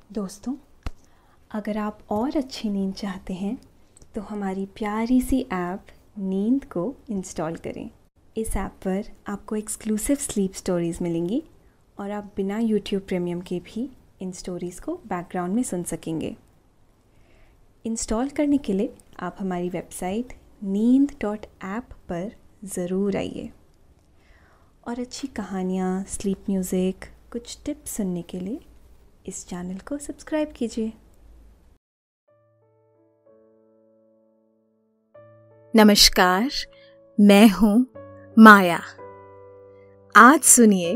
दोस्तों, अगर आप और अच्छी नींद चाहते हैं तो हमारी प्यारी सी ऐप नींद को इंस्टॉल करें। इस ऐप पर आपको एक्सक्लूसिव स्लीप स्टोरीज़ मिलेंगी और आप बिना यूट्यूब प्रीमियम के भी इन स्टोरीज़ को बैकग्राउंड में सुन सकेंगे। इंस्टॉल करने के लिए आप हमारी वेबसाइट neend.app पर ज़रूर आइए और अच्छी कहानियाँ, स्लीप म्यूज़िक, कुछ टिप्स सुनने के लिए इस चैनल को सब्सक्राइब कीजिए। नमस्कार, मैं हूँ माया। आज सुनिए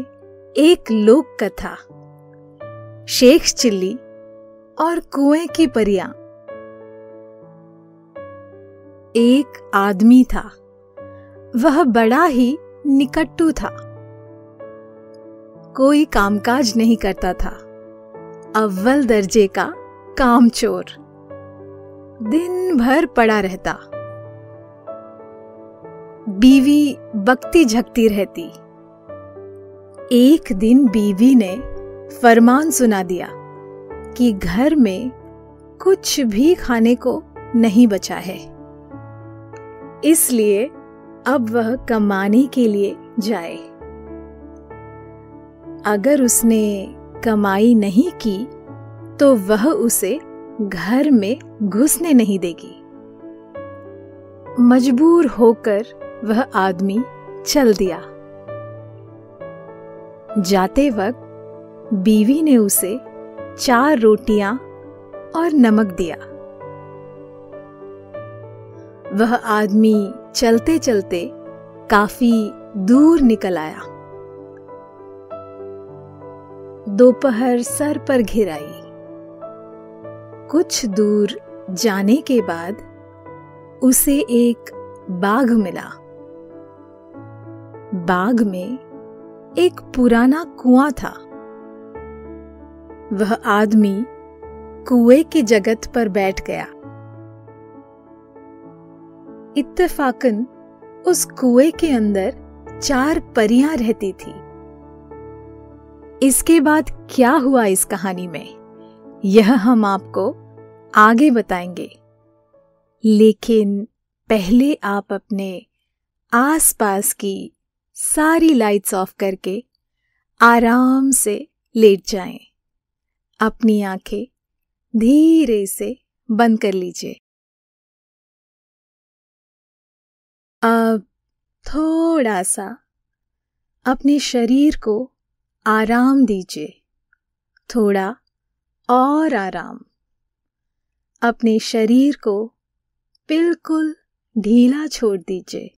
एक लोक कथा, शेख चिल्ली और कुएं की परियां। एक आदमी था, वह बड़ा ही निकट्टू था। कोई कामकाज नहीं करता था, अव्वल दर्जे का कामचोर। दिन भर पड़ा रहता, बीवी बकती झकती रहती। एक दिन बीवी ने फरमान सुना दिया कि घर में कुछ भी खाने को नहीं बचा है, इसलिए अब वह कमाने के लिए जाए। अगर उसने कमाई नहीं की तो वह उसे घर में घुसने नहीं देगी। मजबूर होकर वह आदमी चल दिया। जाते वक्त बीवी ने उसे 4 रोटियां और नमक दिया। वह आदमी चलते चलते काफी दूर निकल आया। दोपहर सर पर घिर आई। कुछ दूर जाने के बाद उसे एक बाग मिला। बाग में एक पुराना कुआं था। वह आदमी कुएं की जगत पर बैठ गया। इत्तेफाकन उस कुएं के अंदर 4 परियां रहती थी। इसके बाद क्या हुआ इस कहानी में, यह हम आपको आगे बताएंगे। लेकिन पहले आप अपने आसपास की सारी लाइट्स ऑफ करके आराम से लेट जाएं। अपनी आंखें धीरे से बंद कर लीजिए। अब थोड़ा सा अपने शरीर को आराम दीजिए, थोड़ा और आराम। अपने शरीर को बिल्कुल ढीला छोड़ दीजिए।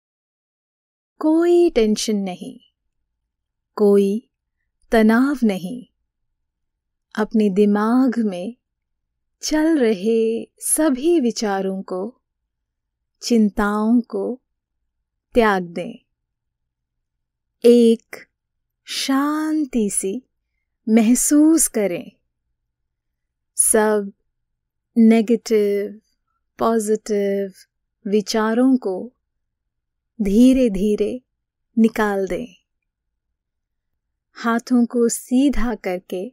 कोई टेंशन नहीं, कोई तनाव नहीं। अपने दिमाग में चल रहे सभी विचारों को, चिंताओं को त्याग दें। एक शांति सी महसूस करें। सब नेगेटिव, पॉजिटिव विचारों को धीरे धीरे निकाल दें। हाथों को सीधा करके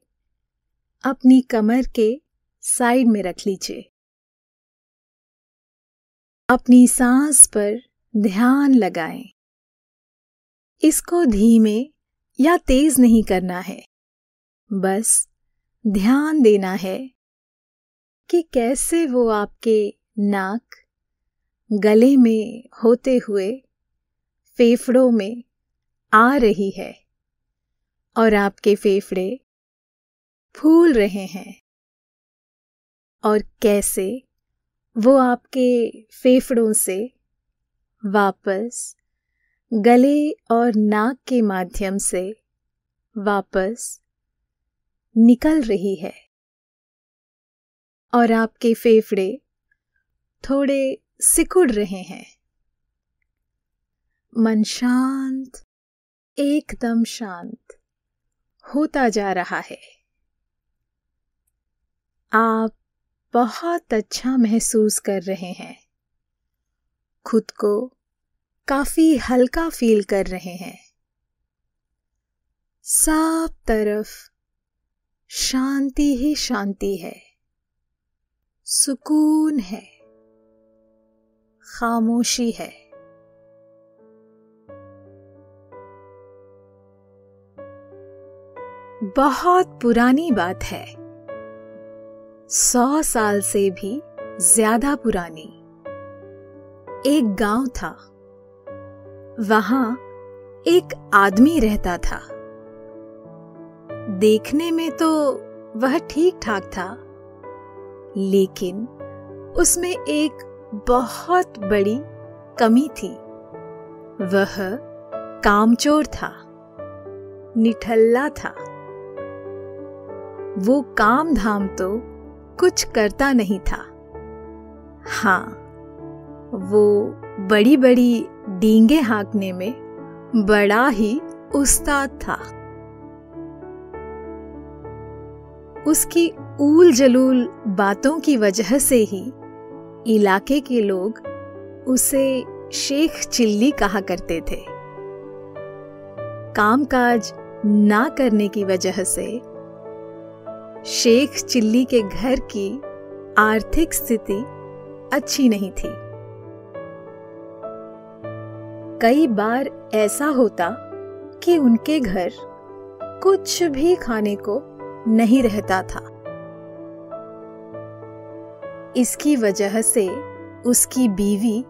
अपनी कमर के साइड में रख लीजिए। अपनी सांस पर ध्यान लगाएं। इसको धीमे या तेज नहीं करना है, बस ध्यान देना है कि कैसे वो आपके नाक, गले में होते हुए फेफड़ों में आ रही है और आपके फेफड़े फूल रहे हैं, और कैसे वो आपके फेफड़ों से वापस गले और नाक के माध्यम से वापस निकल रही है, और आपके फेफड़े थोड़े सिकुड़ रहे हैं। मन शांत, एकदम शांत होता जा रहा है। आप बहुत अच्छा महसूस कर रहे हैं। खुद को काफी हल्का फील कर रहे हैं। सब तरफ शांति ही शांति है, सुकून है, खामोशी है। बहुत पुरानी बात है, 100 साल से भी ज्यादा पुरानी। एक गांव था, वहां एक आदमी रहता था। देखने में तो वह ठीक ठाक था, लेकिन उसमें एक बहुत बड़ी कमी थी। वह कामचोर था, निठल्ला था। वो काम धाम तो कुछ करता नहीं था। हाँ, वो बड़ी बड़ी डींगे हाँकने में बड़ा ही उस्ताद था। उसकी ऊल जलूल बातों की वजह से ही इलाके के लोग उसे शेख चिल्ली कहा करते थे। कामकाज ना करने की वजह से शेख चिल्ली के घर की आर्थिक स्थिति अच्छी नहीं थी। कई बार ऐसा होता कि उनके घर कुछ भी खाने को नहीं रहता था। इसकी वजह से उसकी बीवी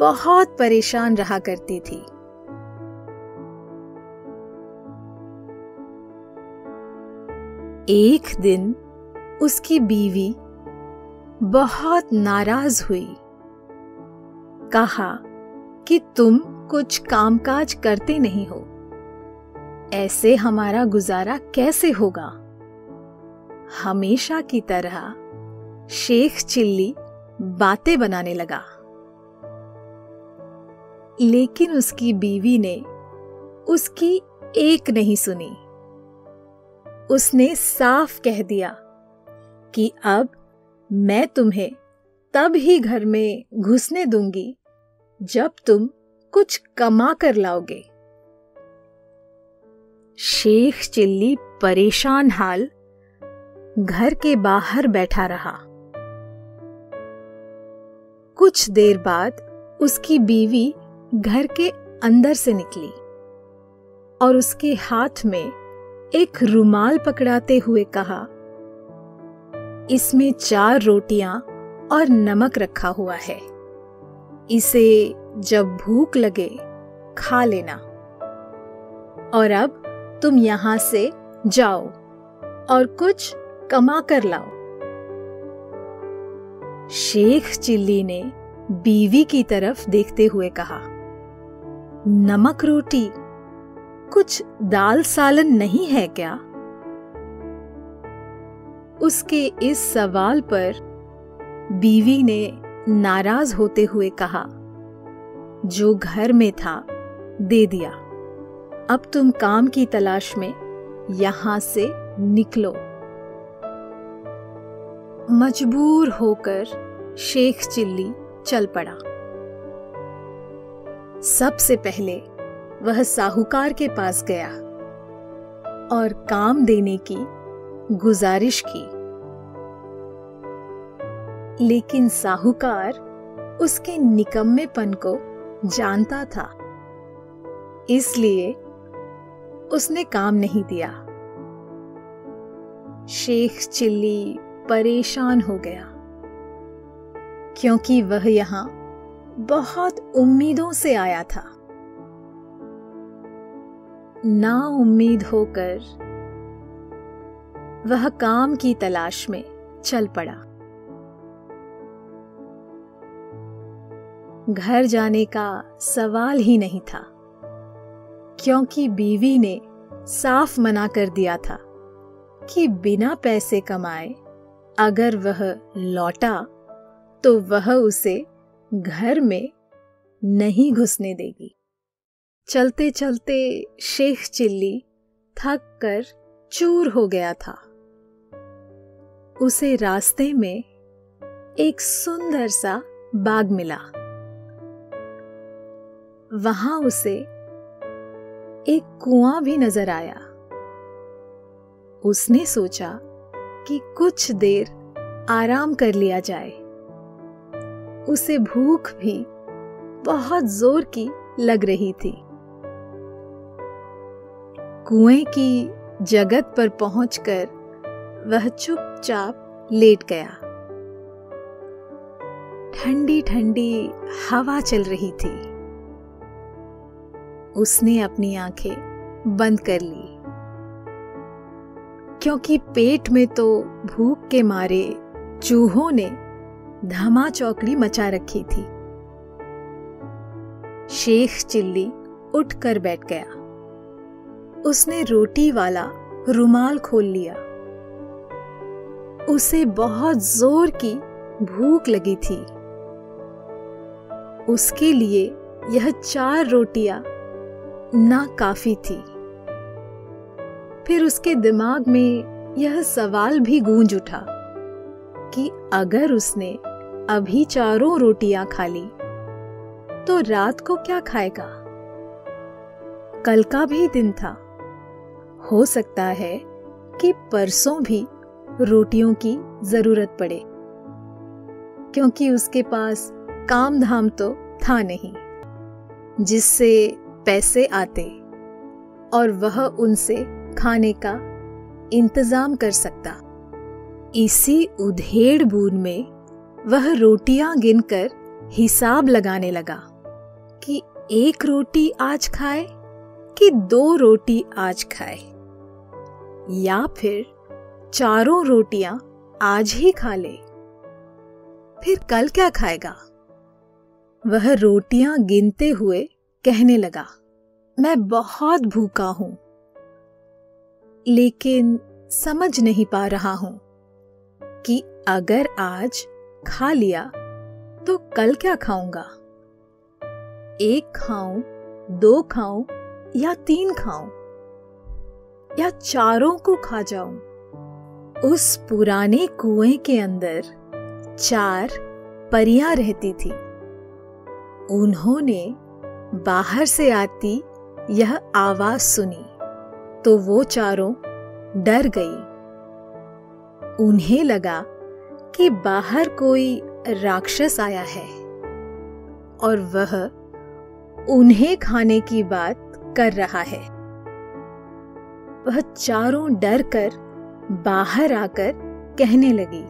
बहुत परेशान रहा करती थी। एक दिन उसकी बीवी बहुत नाराज हुई। कहा कि तुम कुछ कामकाज करते नहीं हो, ऐसे हमारा गुजारा कैसे होगा। हमेशा की तरह शेख चिल्ली बातें बनाने लगा, लेकिन उसकी बीवी ने उसकी एक नहीं सुनी। उसने साफ कह दिया कि अब मैं तुम्हें तब ही घर में घुसने दूंगी जब तुम कुछ कमा कर लाओगे। शेख चिल्ली परेशान हाल घर के बाहर बैठा रहा। कुछ देर बाद उसकी बीवी घर के अंदर से निकली और उसके हाथ में एक रुमाल पकड़ाते हुए कहा, इसमें 4 रोटियां और नमक रखा हुआ है, इसे जब भूख लगे खा लेना। और अब तुम यहां से जाओ और कुछ कमा कर लाओ। शेख चिल्ली ने बीवी की तरफ देखते हुए कहा, नमक रोटी, कुछ दाल सालन नहीं है क्या? उसके इस सवाल पर बीवी ने नाराज होते हुए कहा, जो घर में था दे दिया, अब तुम काम की तलाश में यहां से निकलो। मजबूर होकर शेख चिल्ली चल पड़ा। सबसे पहले वह साहूकार के पास गया और काम देने की गुजारिश की, लेकिन साहूकार उसके निकम्मेपन को जानता था, इसलिए उसने काम नहीं दिया। शेख चिल्ली परेशान हो गया, क्योंकि वह यहां बहुत उम्मीदों से आया था। ना उम्मीद होकर वह काम की तलाश में चल पड़ा। घर जाने का सवाल ही नहीं था, क्योंकि बीवी ने साफ मना कर दिया था कि बिना पैसे कमाए अगर वह लौटा तो वह उसे घर में नहीं घुसने देगी। चलते चलते शेख चिल्ली थक कर चूर हो गया था। उसे रास्ते में एक सुंदर सा बाग मिला। वहां उसे एक कुआं भी नजर आया। उसने सोचा कि कुछ देर आराम कर लिया जाए। उसे भूख भी बहुत जोर की लग रही थी। कुएं की जगत पर पहुंचकर वह चुपचाप लेट गया। ठंडी ठंडी हवा चल रही थी। उसने अपनी आंखें बंद कर ली, क्योंकि पेट में तो भूख के मारे चूहों ने धमाचौकड़ी मचा रखी थी। शेख चिल्ली उठकर बैठ गया। उसने रोटी वाला रुमाल खोल लिया। उसे बहुत जोर की भूख लगी थी। उसके लिए यह 4 रोटियां ना काफी थी। फिर उसके दिमाग में यह सवाल भी गूंज उठा कि अगर उसने अभी 4 रोटियां खा ली तो रात को क्या खाएगा? कल का भी दिन था। हो सकता है कि परसों भी रोटियों की जरूरत पड़े, क्योंकि उसके पास काम धाम तो था नहीं जिससे पैसे आते और वह उनसे खाने का इंतजाम कर सकता। इसी उधेड़-बुन में वह रोटियां गिनकर हिसाब लगाने लगा कि 1 रोटी आज खाए कि 2 रोटी आज खाए, या फिर 4 रोटियां आज ही खा ले। फिर कल क्या खाएगा? वह रोटियां गिनते हुए कहने लगा, मैं बहुत भूखा हूं, लेकिन समझ नहीं पा रहा हूं कि अगर आज खा लिया तो कल क्या खाऊंगा। 1 खाऊं, 2 खाऊं या 3 खाऊं, या 4 को खा जाऊं। उस पुराने कुएं के अंदर 4 परियां रहती थी। उन्होंने बाहर से आती यह आवाज सुनी तो वो चारों डर गई। उन्हें लगा कि बाहर कोई राक्षस आया है और वह उन्हें खाने की बात कर रहा है। वह चारों डर कर बाहर आकर कहने लगी,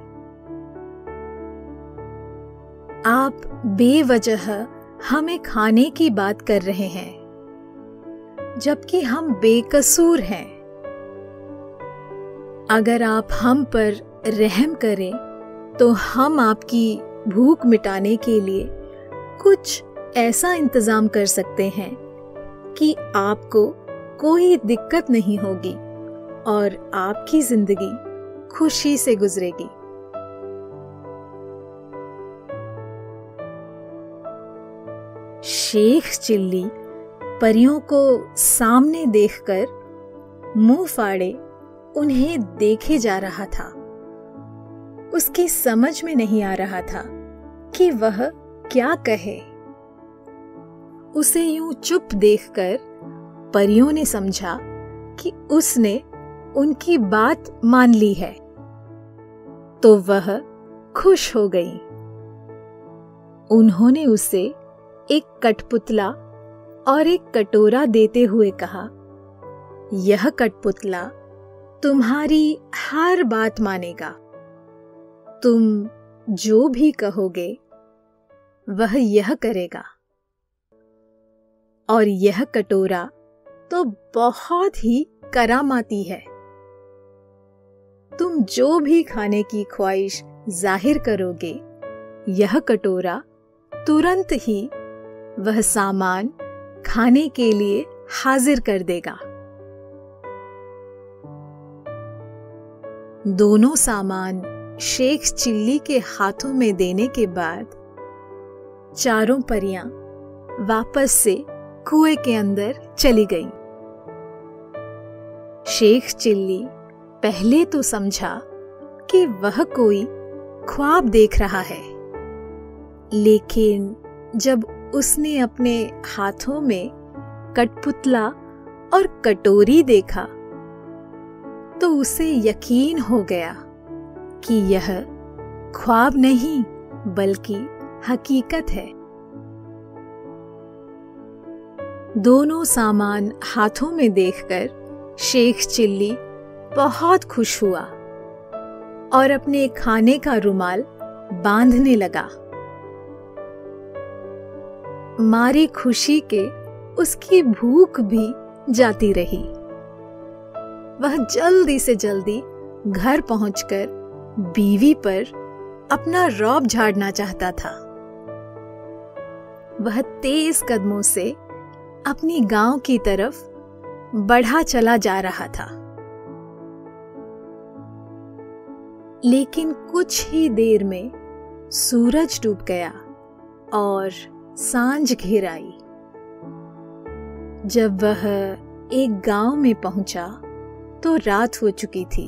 आप बेवजह हमें खाने की बात कर रहे हैं, जबकि हम बेकसूर हैं। अगर आप हम पर रहम करें तो हम आपकी भूख मिटाने के लिए कुछ ऐसा इंतजाम कर सकते हैं कि आपको कोई दिक्कत नहीं होगी और आपकी जिंदगी खुशी से गुजरेगी। शेख चिल्ली परियों को सामने देखकर मुंह फाड़े उन्हें देखे जा रहा था। उसकी समझ में नहीं आ रहा था कि वह क्या कहे। उसे यूं चुप देखकर परियों ने समझा कि उसने उनकी बात मान ली है, तो वह खुश हो गई। उन्होंने उसे एक कठपुतला और एक कटोरा देते हुए कहा, यह कठपुतला तुम्हारी हर बात मानेगा। तुम जो भी कहोगे वह यह करेगा, और यह कटोरा तो बहुत ही करामाती है। तुम जो भी खाने की ख्वाहिश जाहिर करोगे, यह कटोरा तुरंत ही वह सामान खाने के लिए हाजिर कर देगा। दोनों सामान शेख चिल्ली के हाथों में देने के बाद चारों परियां वापस से कुएं के अंदर चली गईं। शेख चिल्ली पहले तो समझा कि वह कोई ख्वाब देख रहा है, लेकिन जब उसने अपने हाथों में कठपुतला और कटोरी देखा तो उसे यकीन हो गया कि यह ख्वाब नहीं बल्कि हकीकत है। दोनों सामान हाथों में देखकर शेख चिल्ली बहुत खुश हुआ और अपने खाने का रुमाल बांधने लगा। मारी खुशी के उसकी भूख भी जाती रही। वह जल्दी से जल्दी घर पहुंचकर बीवी पर अपना रौब झाड़ना चाहता था। वह तेज कदमों से अपनी गांव की तरफ बढ़ा चला जा रहा था, लेकिन कुछ ही देर में सूरज डूब गया और सांझ घिर आई। जब वह एक गांव में पहुंचा तो रात हो चुकी थी।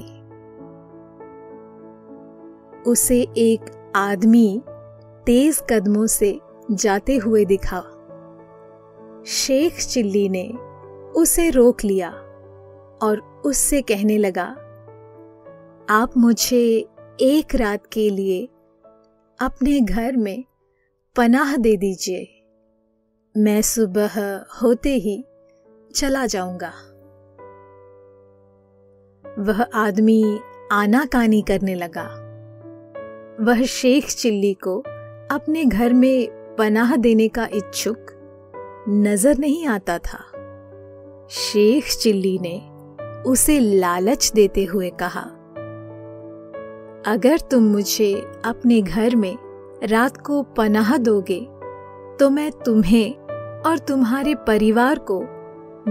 उसे एक आदमी तेज कदमों से जाते हुए दिखा। शेख चिल्ली ने उसे रोक लिया और उससे कहने लगा, आप मुझे एक रात के लिए अपने घर में पनाह दे दीजिए, मैं सुबह होते ही चला जाऊंगा। वह आदमी आनाकानी करने लगा। वह शेख चिल्ली को अपने घर में पनाह देने का इच्छुक नजर नहीं आता था। शेख चिल्ली ने उसे लालच देते हुए कहा, अगर तुम मुझे अपने घर में रात को पनाह दोगे तो मैं तुम्हें और तुम्हारे परिवार को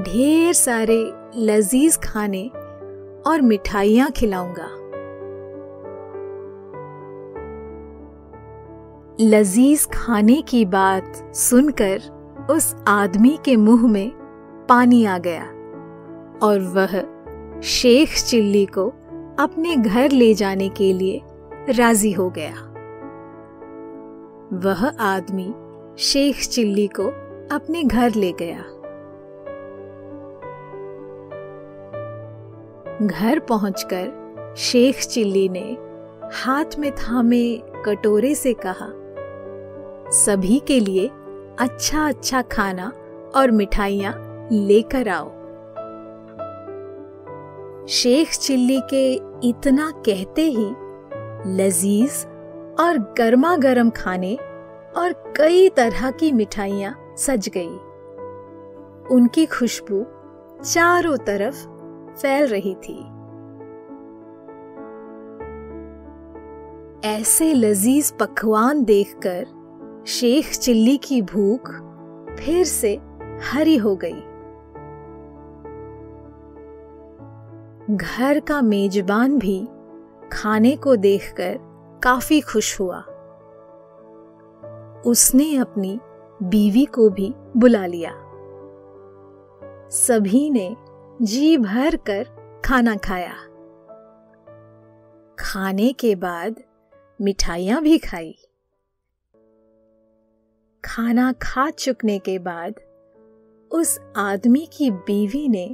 ढेर सारे लजीज खाने और मिठाइयां खिलाऊंगा। लजीज खाने की बात सुनकर उस आदमी के मुंह में पानी आ गया और वह शेख चिल्ली को अपने घर ले जाने के लिए राजी हो गया। वह आदमी शेख चिल्ली को अपने घर ले गया। घर पहुंचकर शेख चिल्ली ने हाथ में थामे कटोरे से कहा, सभी के लिए अच्छा अच्छा खाना और मिठाइयां लेकर आओ। शेख चिल्ली के इतना कहते ही लजीज और गर्मा गर्म खाने और कई तरह की मिठाइयां सज गई। उनकी खुशबू चारों तरफ फैल रही थी। ऐसे लजीज पकवान देखकर शेख चिल्ली की भूख फिर से हरी हो गई। घर का मेजबान भी खाने को देखकर काफी खुश हुआ। उसने अपनी बीवी को भी बुला लिया। सभी ने जी भर कर खाना खाया। खाने के बाद मिठाइयां भी खाई। खाना खा चुकने के बाद उस आदमी की बीवी ने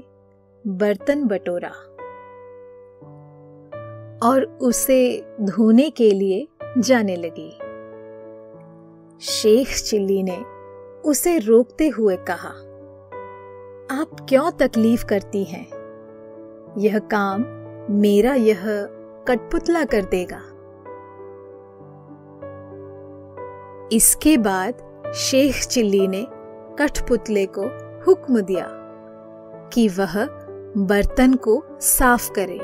बर्तन बटोरा और उसे धोने के लिए जाने लगी। शेख चिल्ली ने उसे रोकते हुए कहा, आप क्यों तकलीफ करती हैं? यह काम मेरा यह कठपुतला कर देगा। इसके बाद शेख चिल्ली ने कठपुतले को हुक्म दिया कि वह बर्तन को साफ करे।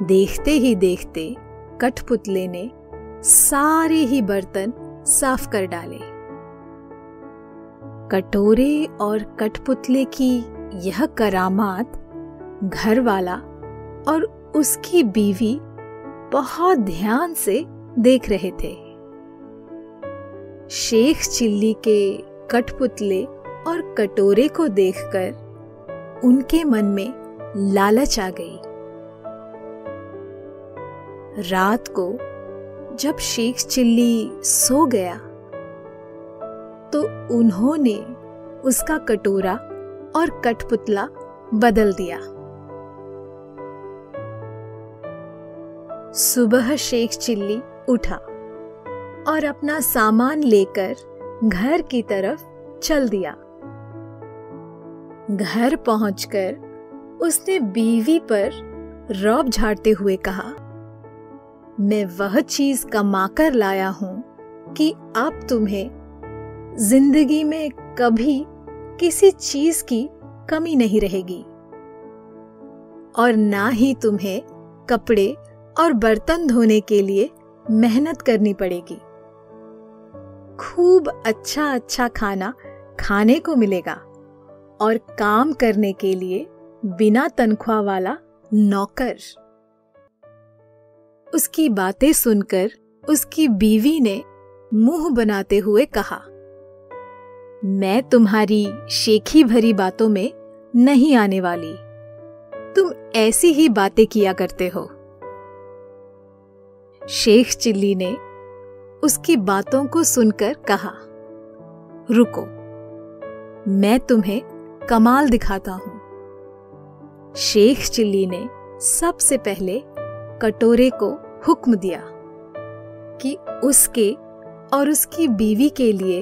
देखते ही देखते कठपुतले ने सारे ही बर्तन साफ कर डाले। कटोरे और कठपुतले की यह करामात घरवाला और उसकी बीवी बहुत ध्यान से देख रहे थे। शेख चिल्ली के कठपुतले और कटोरे को देखकर उनके मन में लालच आ गई। रात को जब शेख चिल्ली सो गया तो उन्होंने उसका कटोरा और कठपुतला बदल दिया। सुबह शेख चिल्ली उठा और अपना सामान लेकर घर की तरफ चल दिया। घर पहुंचकर उसने बीवी पर रौब झाड़ते हुए कहा, मैं वह चीज कमाकर लाया हूं कि अब तुम्हें जिंदगी में कभी किसी चीज की कमी नहीं रहेगी और ना ही तुम्हें कपड़े और बर्तन धोने के लिए मेहनत करनी पड़ेगी। खूब अच्छा अच्छा खाना खाने को मिलेगा और काम करने के लिए बिना तनख्वाह वाला नौकर। उसकी बातें सुनकर उसकी बीवी ने मुंह बनाते हुए कहा, मैं तुम्हारी शेखी भरी बातों में नहीं आने वाली। तुम ऐसी ही बातें किया करते हो। शेख चिल्ली ने उसकी बातों को सुनकर कहा, रुको, मैं तुम्हें कमाल दिखाता हूं। शेख चिल्ली ने सबसे पहले कटोरे को हुक्म दिया कि उसके और उसकी बीवी के लिए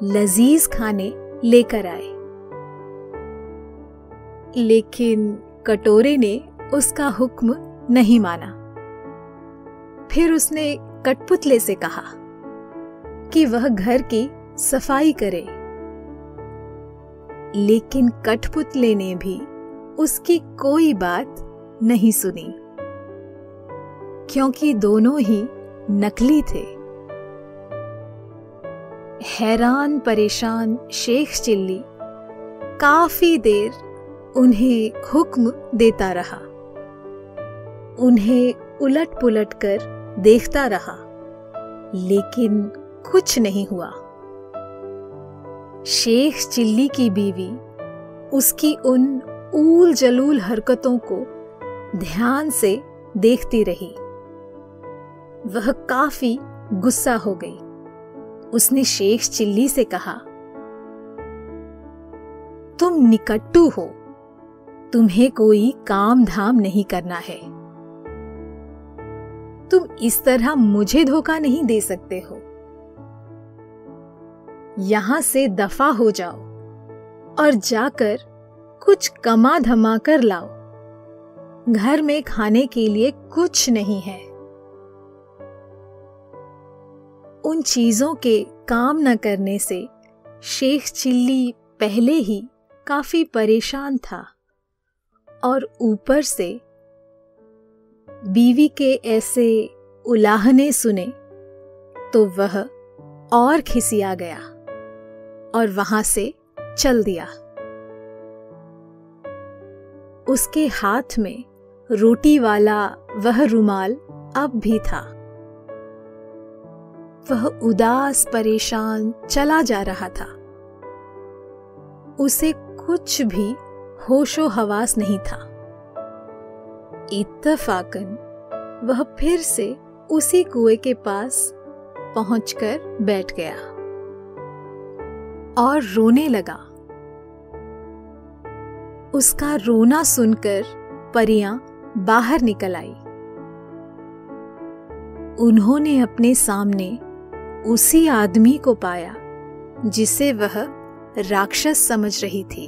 लजीज खाने लेकर आए, लेकिन कटोरे ने उसका हुक्म नहीं माना। फिर उसने कठपुतले से कहा कि वह घर की सफाई करे, लेकिन कठपुतले ने भी उसकी कोई बात नहीं सुनी, क्योंकि दोनों ही नकली थे। हैरान परेशान शेख चिल्ली काफी देर उन्हें हुक्म देता रहा, उन्हें उलट पुलट कर देखता रहा, लेकिन कुछ नहीं हुआ। शेख चिल्ली की बीवी उसकी उन ऊल जलूल हरकतों को ध्यान से देखती रही। वह काफी गुस्सा हो गई। उसने शेख चिल्ली से कहा, तुम निकट्टू हो, तुम्हें कोई काम धाम नहीं करना है। तुम इस तरह मुझे धोखा नहीं दे सकते हो। यहां से दफा हो जाओ और जाकर कुछ कमा धमा कर लाओ। घर में खाने के लिए कुछ नहीं है। उन चीजों के काम न करने से शेख चिल्ली पहले ही काफी परेशान था और ऊपर से बीवी के ऐसे उलाहने सुने तो वह और खिसिया गया और वहां से चल दिया। उसके हाथ में रोटी वाला वह रुमाल अब भी था। वह उदास परेशान चला जा रहा था। उसे कुछ भी होशो हवास नहीं था। इत्तफाकन वह फिर से उसी कुएं के पास पहुंचकर बैठ गया और रोने लगा। उसका रोना सुनकर परियां बाहर निकल आई। उन्होंने अपने सामने उसी आदमी को पाया जिसे वह राक्षस समझ रही थी।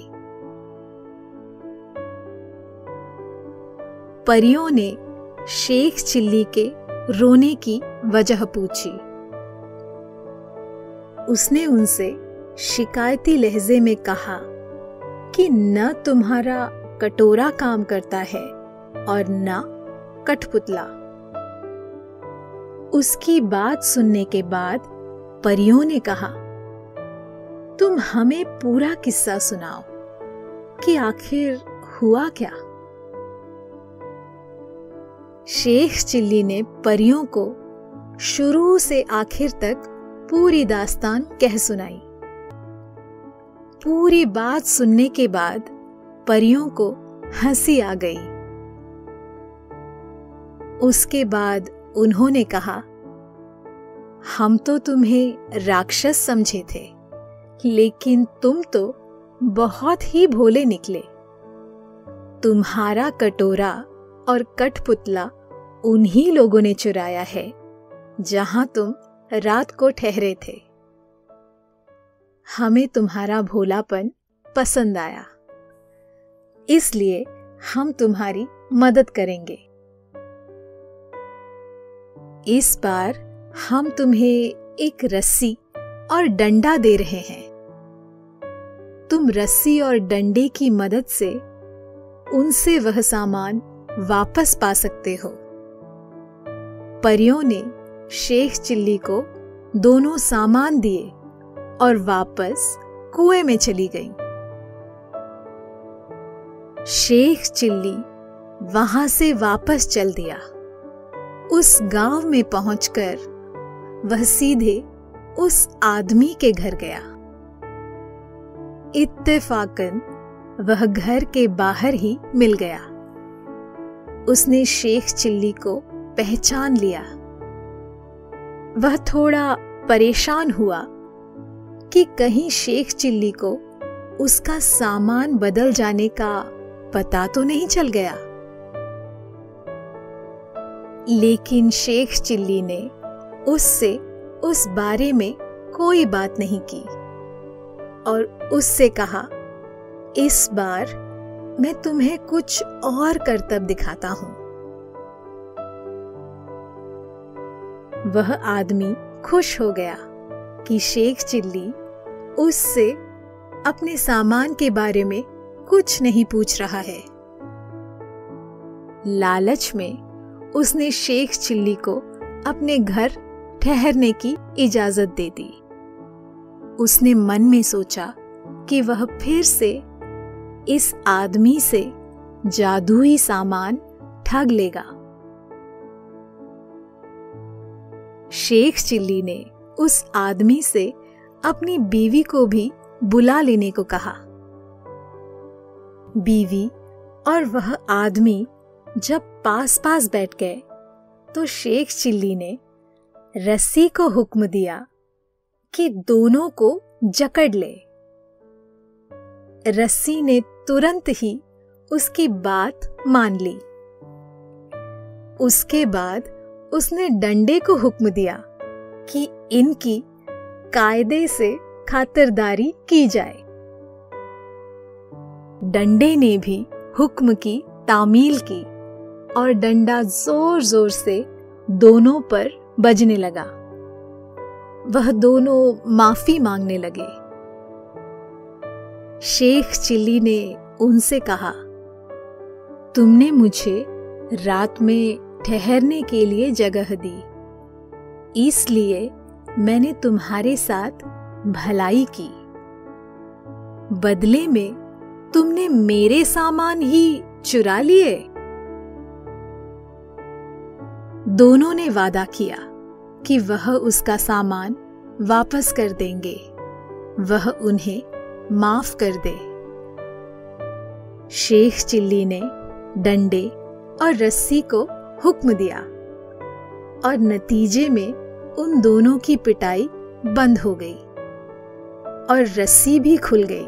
परियों ने शेख चिल्ली के रोने की वजह पूछी। उसने उनसे शिकायती लहजे में कहा कि न तुम्हारा कटोरा काम करता है और न कठपुतला। उसकी बात सुनने के बाद परियों ने कहा, तुम हमें पूरा किस्सा सुनाओ कि आखिर हुआ क्या। शेख चिल्ली ने परियों को शुरू से आखिर तक पूरी दास्तान कह सुनाई। पूरी बात सुनने के बाद परियों को हंसी आ गई। उसके बाद उन्होंने कहा, हम तो तुम्हें राक्षस समझे थे, लेकिन तुम तो बहुत ही भोले निकले। तुम्हारा कटोरा और कठपुतला उन्हीं लोगों ने चुराया है जहां तुम रात को ठहरे थे। हमें तुम्हारा भोलापन पसंद आया, इसलिए हम तुम्हारी मदद करेंगे। इस बार हम तुम्हें एक रस्सी और डंडा दे रहे हैं। तुम रस्सी और डंडे की मदद से उनसे वह सामान वापस पा सकते हो। परियों ने शेख चिल्ली को दोनों सामान दिए और वापस कुएं में चली गईं। शेख चिल्ली वहां से वापस चल दिया। उस गांव में पहुंचकर वह सीधे उस आदमी के घर गया। इत्तेफाकन वह घर के बाहर ही मिल गया। उसने शेख चिल्ली को पहचान लिया। वह थोड़ा परेशान हुआ कि कहीं शेख चिल्ली को उसका सामान बदल जाने का पता तो नहीं चल गया। लेकिन शेख चिल्ली ने उससे उस बारे में कोई बात नहीं की और उससे कहा, इस बार मैं तुम्हें कुछ और करतब दिखाता हूं। वह आदमी खुश हो गया कि शेख चिल्ली उससे अपने सामान के बारे में कुछ नहीं पूछ रहा है। लालच में उसने शेख चिल्ली को अपने घर ठहरने की इजाजत दे दी। उसने मन में सोचा कि वह फिर से इस आदमी से जादुई सामान ठग लेगा। शेख चिल्ली ने उस आदमी से अपनी बीवी को भी बुला लेने को कहा। बीवी और वह आदमी जब पास पास बैठ गए तो शेख चिल्ली ने रस्सी को हुक्म दिया कि दोनों को जकड़ ले। रस्सी ने तुरंत ही उसकी बात मान ली। उसके बाद उसने डंडे को हुक्म दिया कि इनकी कायदे से खातिरदारी की जाए। डंडे ने भी हुक्म की तामील की और डंडा जोर जोर से दोनों पर बजने लगा। वह दोनों माफी मांगने लगे। शेख चिल्ली ने उनसे कहा, तुमने मुझे रात में ठहरने के लिए जगह दी, इसलिए मैंने तुम्हारे साथ भलाई की। बदले में तुमने मेरे सामान ही चुरा लिए। दोनों ने वादा किया कि वह उसका सामान वापस कर देंगे, वह उन्हें माफ कर दे। शेख चिल्ली ने डंडे और रस्सी को हुक्म दिया और नतीजे में उन दोनों की पिटाई बंद हो गई और रस्सी भी खुल गई।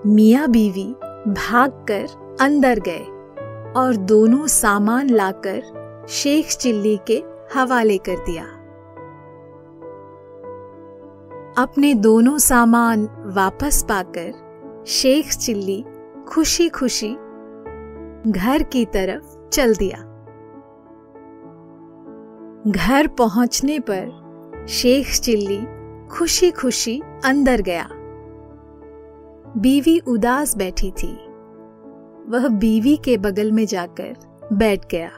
मियां बीवी भागकर अंदर गए और दोनों सामान लाकर शेख चिल्ली के हवाले कर दिया। अपने दोनों सामान वापस पाकर शेख चिल्ली खुशी खुशी घर की तरफ चल दिया। घर पहुंचने पर शेख चिल्ली खुशी खुशी अंदर गया। बीवी उदास बैठी थी। वह बीवी के बगल में जाकर बैठ गया।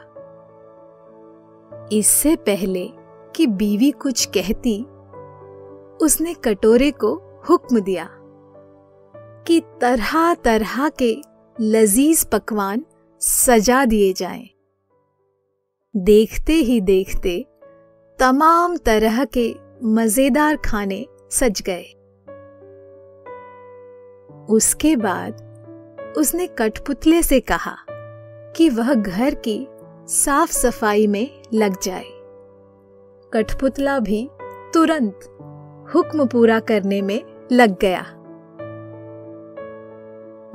इससे पहले कि बीवी कुछ कहती, उसने कटोरे को हुक्म दिया कि तरह तरह के लजीज पकवान सजा दिए जाएं। देखते ही देखते तमाम तरह के मजेदार खाने सज गए। उसके बाद उसने कठपुतले से कहा कि वह घर की साफ सफाई में लग जाए। कठपुतला भी तुरंत हुक्म पूरा करने में लग गया।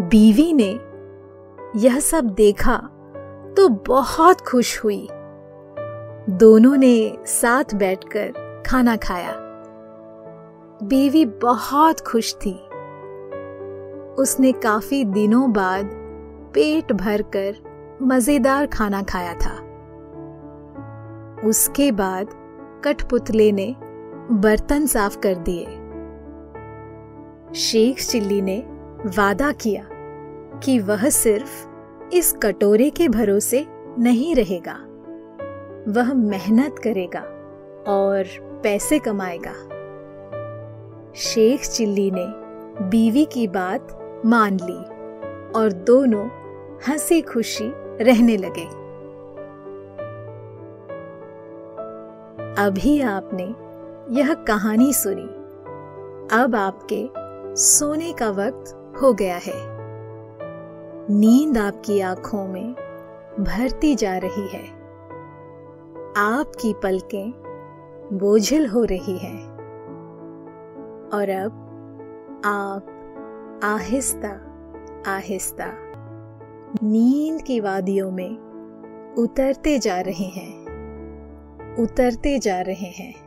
बीवी ने यह सब देखा तो बहुत खुश हुई। दोनों ने साथ बैठकर खाना खाया। बीवी बहुत खुश थी। उसने काफी दिनों बाद पेट भरकर मजेदार खाना खाया था। उसके बाद कठपुतली ने बर्तन साफ कर दिए। शेख चिल्ली ने वादा किया कि वह सिर्फ इस कटोरे के भरोसे नहीं रहेगा, वह मेहनत करेगा और पैसे कमाएगा। शेख चिल्ली ने बीवी की बात मान ली और दोनों हंसी खुशी रहने लगे। अभी आपने यह कहानी सुनी। अब आपके सोने का वक्त हो गया है। नींद आपकी आंखों में भरती जा रही है। आपकी पलकें बोझिल हो रही हैं और अब आप आहिस्ता आहिस्ता नींद की वादियों में उतरते जा रहे हैं, उतरते जा रहे हैं।